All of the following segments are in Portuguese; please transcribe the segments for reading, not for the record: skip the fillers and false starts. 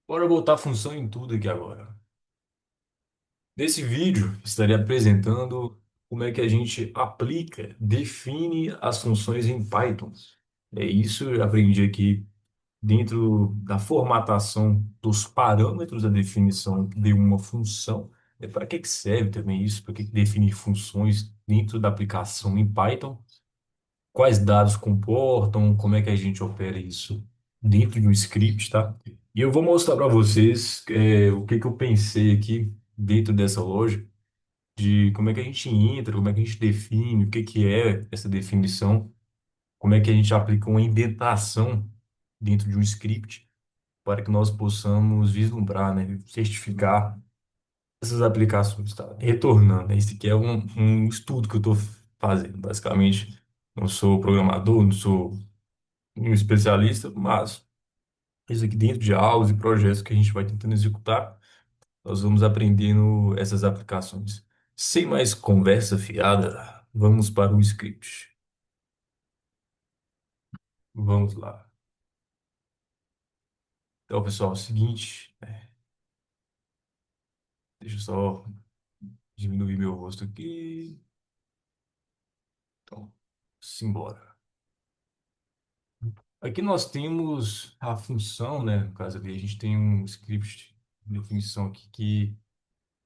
Bora botar função em tudo aqui agora. Nesse vídeo, estarei apresentando como é que a gente aplica, define as funções em Python. É isso eu aprendi aqui dentro da formatação dos parâmetros da definição de uma função. Para que que serve também isso? Para que que definir funções dentro da aplicação em Python? Quais dados comportam, como é que a gente opera isso dentro de um script, tá? E eu vou mostrar para vocês o que que eu pensei aqui dentro dessa loja, de como é que a gente entra, como é que a gente define, o que que é essa definição, como é que a gente aplica uma indentação dentro de um script para que nós possamos vislumbrar, né, certificar essas aplicações, tá? Retornando, né? Esse aqui é um estudo que eu estou fazendo, basicamente. Não sou programador, não sou um especialista, mas isso aqui dentro de aulas e projetos que a gente vai tentando executar, nós vamos aprendendo essas aplicações. Sem mais conversa fiada, vamos para o script. Vamos lá. Então, pessoal, é o seguinte, deixa eu só diminuir meu rosto aqui. Então, simbora. Aqui nós temos a função, né? No caso ali, a gente tem um script de definição aqui que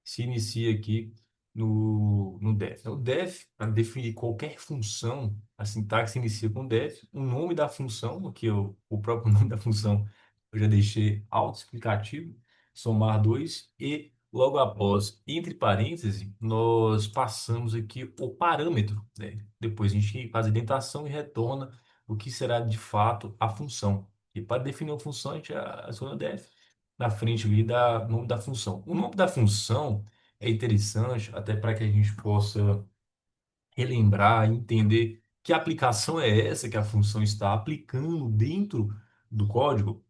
se inicia aqui no def. O def, para definir qualquer função, a sintaxe inicia com def, o nome da função, que o próprio nome da função eu já deixei autoexplicativo, somar dois, e logo após, entre parênteses, nós passamos aqui o parâmetro, né? Depois a gente faz a indentação e retorna o que será de fato a função. E para definir uma função, a gente adiciona def na frente ali da nome da função. O nome da função é interessante até para que a gente possa relembrar, entender que aplicação é essa que a função está aplicando dentro do código.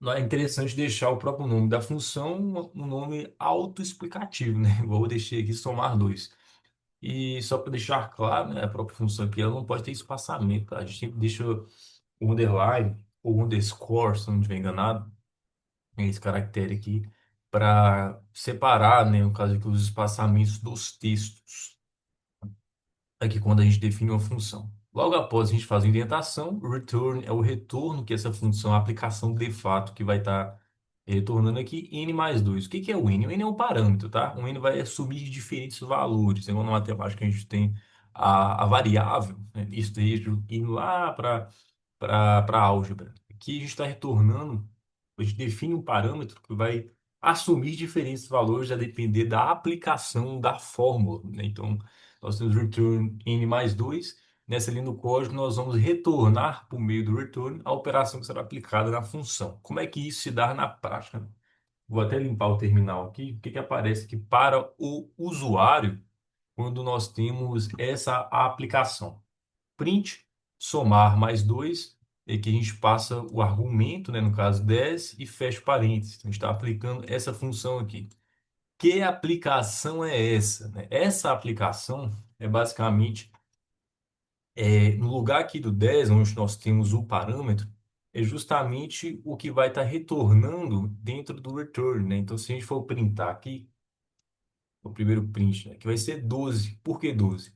Não é interessante deixar o próprio nome da função um nome autoexplicativo, né? Igual eu deixei aqui somar dois. E só para deixar claro, né, a própria função aqui ela não pode ter espaçamento, tá? A gente sempre deixa o underline ou underscore, se eu não estiver enganado, esse caractere aqui, para separar, né, no caso aqui, os espaçamentos dos textos, aqui quando a gente define uma função. Logo após a gente faz a indentação, o return é o retorno que essa função, a aplicação de fato que vai estar retornando aqui, n mais 2. O que que é o n? O n é um parâmetro, tá? O n vai assumir diferentes valores. Então, na matemática a gente tem a variável, né? Isso daí indo lá para álgebra. Aqui a gente está retornando, a gente define um parâmetro que vai assumir diferentes valores a depender da aplicação da fórmula, né? Então, nós temos return n mais 2. Nessa linha do código, nós vamos retornar por meio do return a operação que será aplicada na função. Como é que isso se dá na prática? Vou até limpar o terminal aqui. O que que aparece aqui para o usuário quando nós temos essa aplicação? Print, somar mais 2, e que a gente passa o argumento, né, no caso 10, e fecha parênteses. Então, a gente está aplicando essa função aqui. Que aplicação é essa, né? Essa aplicação é basicamente, no lugar aqui do 10, onde nós temos o parâmetro, é justamente o que vai estar retornando dentro do return, né? Então, se a gente for printar aqui, o primeiro print, né, que vai ser 12. Por que 12?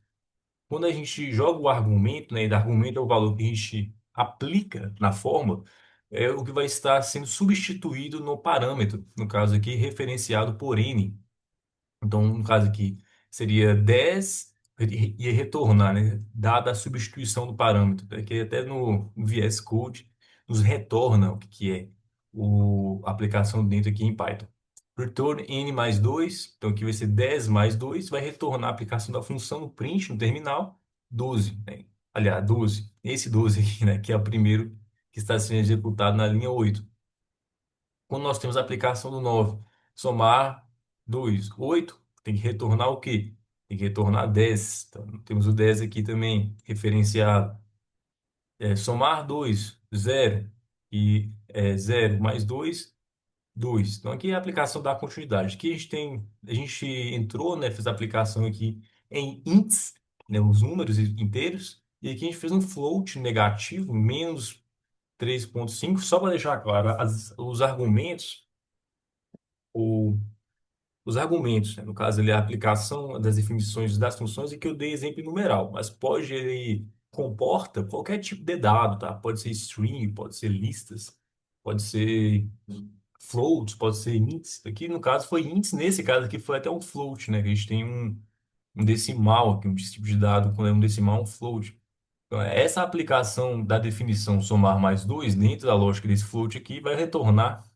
Quando a gente joga o argumento, né, e argumento é o valor que a gente aplica na fórmula, é o que vai estar sendo substituído no parâmetro, no caso aqui, referenciado por n. Então, no caso aqui, seria 10 e ia retornar, né, dada a substituição do parâmetro. Que até no VS Code nos retorna o que que é a aplicação dentro aqui em Python. Return n mais 2, então aqui vai ser 10 mais 2, vai retornar a aplicação da função no print, no terminal, 12, né? Aliás, 12, esse 12 aqui, né, que é o primeiro que está sendo executado na linha 8. Quando nós temos a aplicação do 9, somar 2, 8, tem que retornar o quê? Tem que retornar 10. Então, temos o 10 aqui também referenciado. Somar 2, 0. E 0 mais 2, 2. Então, aqui é a aplicação da continuidade. Aqui a gente entrou, né, fez a aplicação aqui em ints, né, os números inteiros. E aqui a gente fez um float negativo, menos 3.5, só para deixar claro, os argumentos, ou os argumentos, né? No caso, ele é a aplicação das definições das funções e que eu dei exemplo em numeral, mas pode, ele comporta qualquer tipo de dado, tá? Pode ser string, pode ser listas, pode ser floats, pode ser ints. Aqui, no caso, foi ints, nesse caso aqui foi até um float, né? Que a gente tem um decimal aqui, um tipo de dado, quando é um decimal, um float. Então, essa aplicação da definição somar mais 2 dentro da lógica desse float aqui vai retornar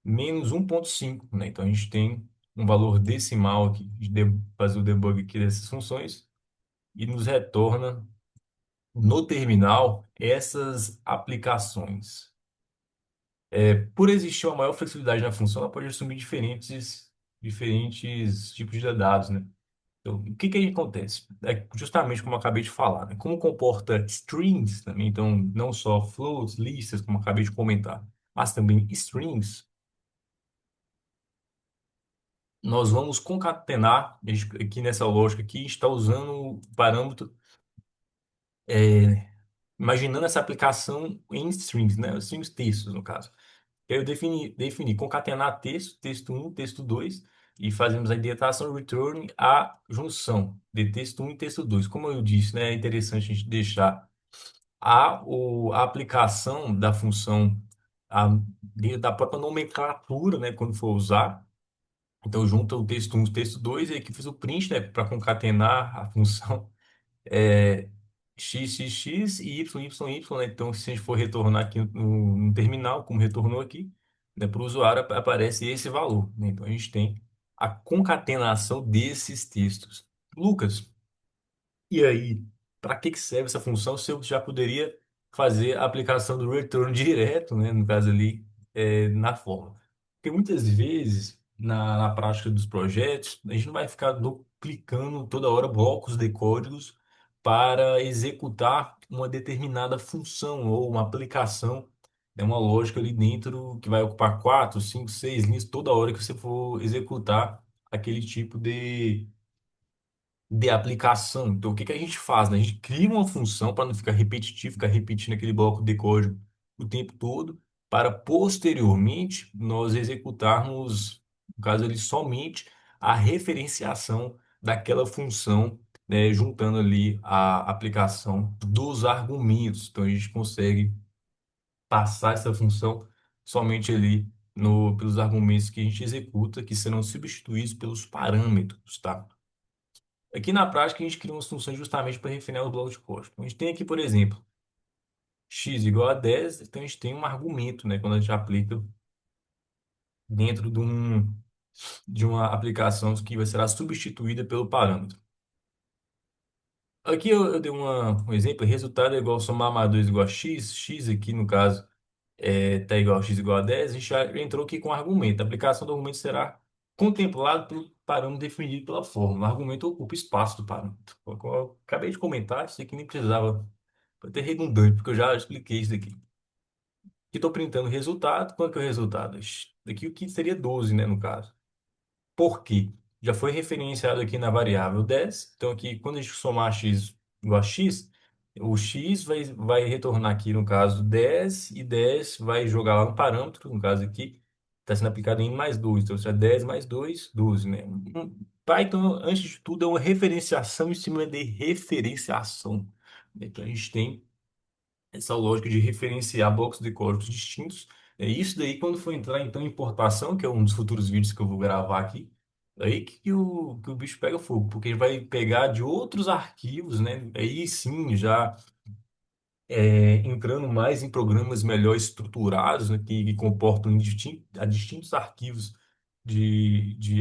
-1.5, né? Então a gente tem um valor decimal aqui, fazer o debug aqui dessas funções e nos retorna no terminal essas aplicações. Por existir uma maior flexibilidade na função, ela pode assumir diferentes tipos de dados, né? Então, o que que aí acontece? É justamente como eu acabei de falar, né? Como comporta strings também, então não só floats, listas, como eu acabei de comentar, mas também strings, nós vamos concatenar, aqui nessa lógica aqui, a gente está usando o parâmetro, imaginando essa aplicação em strings, né? Strings textos, no caso. Eu defini concatenar texto, texto um, texto 2 e fazemos a identação return a junção de texto um e texto 2. Como eu disse, né, é interessante a gente deixar a aplicação da função a, dentro da própria nomenclatura, né, quando for usar. Então, junta o texto um, e o texto 2 e aqui fiz o print, né, para concatenar a função é, XXX e YYY, né? Então, se a gente for retornar aqui no terminal, como retornou aqui, né, para o usuário aparece esse valor, né? Então, a gente tem a concatenação desses textos. Lucas, e aí, para que serve essa função se eu já poderia fazer a aplicação do return direto, né? No caso ali, na forma. Porque muitas vezes, na prática dos projetos, a gente não vai ficar duplicando toda hora blocos de códigos para executar uma determinada função ou uma aplicação, é uma lógica ali dentro que vai ocupar 4, 5, 6 linhas toda hora que você for executar aquele tipo de aplicação. Então, o que que a gente faz, né? A gente cria uma função para não ficar repetitivo, ficar repetindo aquele bloco de código o tempo todo, para posteriormente nós executarmos, no caso ali, somente a referenciação daquela função, né? Juntando ali a aplicação dos argumentos. Então, a gente consegue passar essa função somente ali pelos argumentos que a gente executa, que serão substituídos pelos parâmetros, tá? Aqui na prática, a gente cria umas funções justamente para refinar o bloco de código. Então, a gente tem aqui, por exemplo, x igual a 10, então a gente tem um argumento, né, quando a gente aplica dentro de uma aplicação que vai ser substituída pelo parâmetro. Aqui eu dei um exemplo, resultado é igual somar mais 2 igual a x, x aqui no caso tá igual a x igual a 10, a gente já entrou aqui com argumento. A aplicação do argumento será contemplada pelo parâmetro definido pela fórmula. O argumento ocupa espaço do parâmetro. Como eu acabei de comentar, isso aqui nem precisava ter redundante, porque eu já expliquei isso daqui. Aqui estou printando o resultado. Quanto que é o resultado? Daqui o que seria 12, né, no caso. Por quê? Já foi referenciado aqui na variável 10. Então, aqui, quando a gente somar x igual a x, o x vai retornar aqui, no caso, 10, e 10 vai jogar lá no parâmetro, no caso aqui, está sendo aplicado em mais 2. Então, isso é 10 mais 2, 12, né? Python, antes de tudo, é uma referenciação em cima de referenciação. Então, a gente tem essa lógica de referenciar blocos de códigos distintos. É isso daí, quando for entrar então em importação, que é um dos futuros vídeos que eu vou gravar aqui, aí que o bicho pega fogo, porque ele vai pegar de outros arquivos, né? Aí sim, já entrando mais em programas melhor estruturados, né? Que comportam a distintos arquivos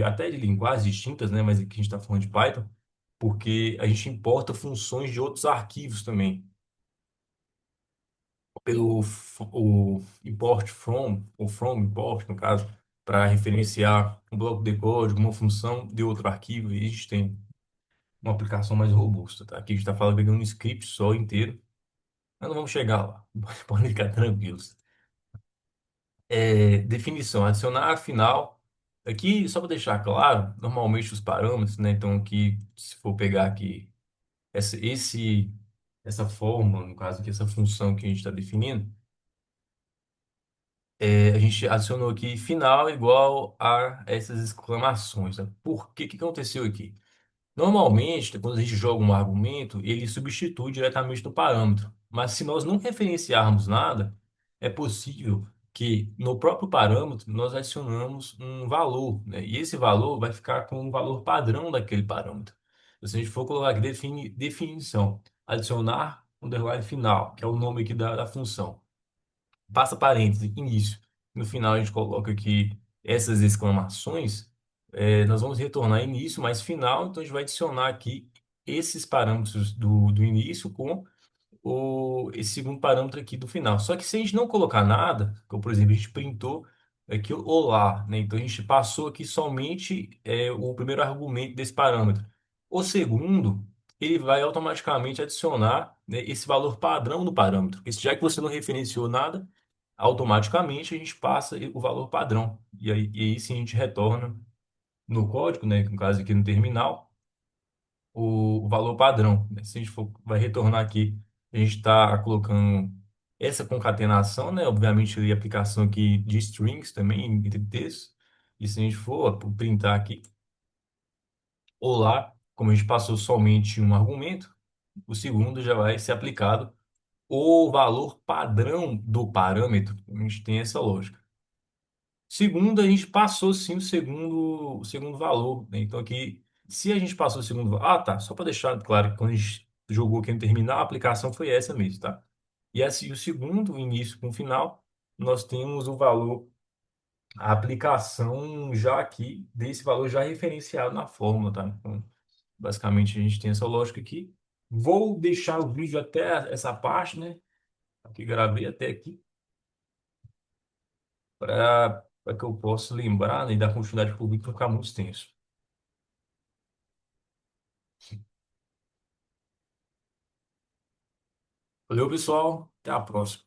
até de linguagens distintas, né? Mas aqui a gente está falando de Python, porque a gente importa funções de outros arquivos também o import from, ou from import, no caso, para referenciar um bloco de código, uma função de outro arquivo, e a gente tem uma aplicação mais robusta, tá? Aqui a gente está falando pegando um script só inteiro, mas não vamos chegar lá, podem ficar tranquilos. Definição, adicionar a final. Aqui, só para deixar claro, normalmente os parâmetros, né? Então, aqui, se for pegar aqui essa, esse, essa forma, no caso aqui, essa função que a gente está definindo, A gente adicionou aqui final igual a essas exclamações, né? Por que que aconteceu aqui? Normalmente, quando a gente joga um argumento, ele substitui diretamente no parâmetro. Mas se nós não referenciarmos nada, é possível que no próprio parâmetro nós adicionamos um valor, né? E esse valor vai ficar com o valor padrão daquele parâmetro. Se a gente for colocar aqui definição, adicionar underline final, que é o nome aqui da função, passa parênteses, início. No final a gente coloca aqui essas exclamações, nós vamos retornar início mais final, então a gente vai adicionar aqui esses parâmetros do início com esse segundo parâmetro aqui do final. Só que se a gente não colocar nada, como por exemplo, a gente printou aqui o olá, né? Então a gente passou aqui somente o primeiro argumento desse parâmetro. O segundo, ele vai automaticamente adicionar, né, esse valor padrão do parâmetro. Porque já que você não referenciou nada, automaticamente a gente passa o valor padrão. E aí sim a gente retorna no código, né? No caso aqui no terminal o valor padrão, né? Se a gente for, vai retornar aqui, a gente está colocando essa concatenação, né? Obviamente, a aplicação aqui de strings também, entre textos. E se a gente for printar aqui, olá, como a gente passou somente um argumento, o segundo já vai ser aplicado o valor padrão do parâmetro. A gente tem essa lógica. Segundo, a gente passou sim o segundo valor, né? Então aqui, se a gente passou o segundo valor. Ah, tá. Só para deixar claro que quando a gente jogou aqui no terminal, a aplicação foi essa mesmo, tá? E assim, o segundo, o início com o final, nós temos o valor, a aplicação já aqui, desse valor já referenciado na fórmula, tá? Então, basicamente, a gente tem essa lógica aqui. Vou deixar o vídeo até essa parte, né? Que gravei até aqui, para que eu possa lembrar, né, e dar continuidade para o vídeo para ficar muito extenso. Valeu, pessoal. Até a próxima.